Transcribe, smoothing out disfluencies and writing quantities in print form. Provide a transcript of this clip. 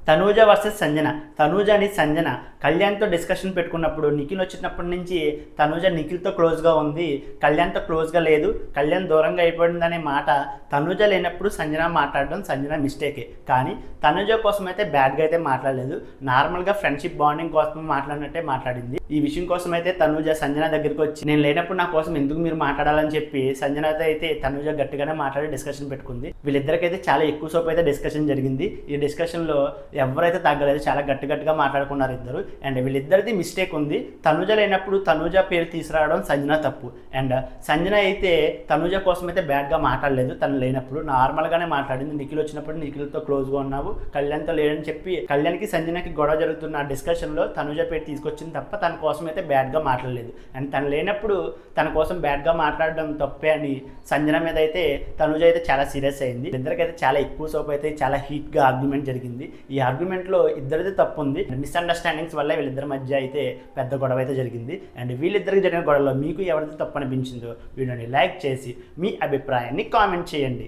Tanuja versus Sanjana. తనూజని Sanjana కళ్యాణ్తో discussion పెట్టుకున్నప్పుడు నిఖిల్ వచ్చినప్పటి నుంచి తనూజ నిఖిల్తో క్లోజ్గా ఉంది, కళ్యాణ్తో క్లోజ్గా లేదు, కళ్యాణ్ దూరంగా అయిపోయిందనే మాట తనూజ లేనప్పుడు సంజన మాట్లాడడం సంజన మిస్టేకే. కానీ తనూజ కోసం అయితే బ్యాడ్గా అయితే మాట్లాడలేదు, నార్మల్గా ఫ్రెండ్షిప్ బాండింగ్ కోసం మాట్లాడినట్టే మాట్లాడింది. ఈ విషయం కోసం అయితే తనూజ సంజన దగ్గరికి వచ్చి నేను లేనప్పుడు నా కోసం ఎందుకు మీరు మాట్లాడాలని చెప్పి సంజనతో అయితే తనూజ గట్టిగానే మాట్లాడి డిస్కషన్ పెట్టుకుంది. వీళ్ళిద్దరికైతే చాలా ఎక్కువ సేపు అయితే డిస్కషన్ జరిగింది. ఈ డిస్కషన్లో ఎవరైతే తగ్గలేదు, చాలా గట్టిగా మాట్లాడుకున్నారు ఇద్దరు. అండ్ వీళ్ళిద్దరిది మిస్టేక్ ఉంది. తనూజ లేనప్పుడు తనూజ పేరు తీసుకురావడం సంజన తప్పు. అండ్ సంజన అయితే తనూజ కోసం అయితే బ్యాడ్గా మాట్లాడలేదు, తను లేనప్పుడు నార్మల్గానే మాట్లాడింది. నిఖిల్ వచ్చినప్పుడు నిఖిల్తో క్లోజ్గా ఉన్నావు, కళ్యాణ్తో లేడని చెప్పి కళ్యాణ్కి సంజనకి గొడవ జరుగుతున్న డిస్కషన్లో తనూజ పేరు తీసుకొచ్చింది తప్ప తన కోసం అయితే బ్యాడ్గా మాట్లాడలేదు. అండ్ తను లేనప్పుడు తన కోసం బ్యాడ్గా మాట్లాడడం తప్పే అని సంజన మీద అయితే తనూజ అయితే చాలా సీరియస్ అయింది. ఇద్దరికైతే చాలా ఎక్కువ సేపు అయితే చాలా హీట్గా ఆర్గ్యుమెంట్ జరిగింది. ఈ ఆర్గ్యుమెంట్లో ఇద్దరిది తప్పు ఉంది. మిస్అండర్స్టాండింగ్స్ వల్ల వీళ్ళిద్దరి మధ్య అయితే పెద్ద గొడవ అయితే జరిగింది. అండ్ వీళ్ళిద్దరికి జరిగిన గొడవలో మీకు ఎవరిది తప్పు అనిపించిందో వీడియోని లైక్ చేసి మీ అభిప్రాయాన్ని కామెంట్ చేయండి.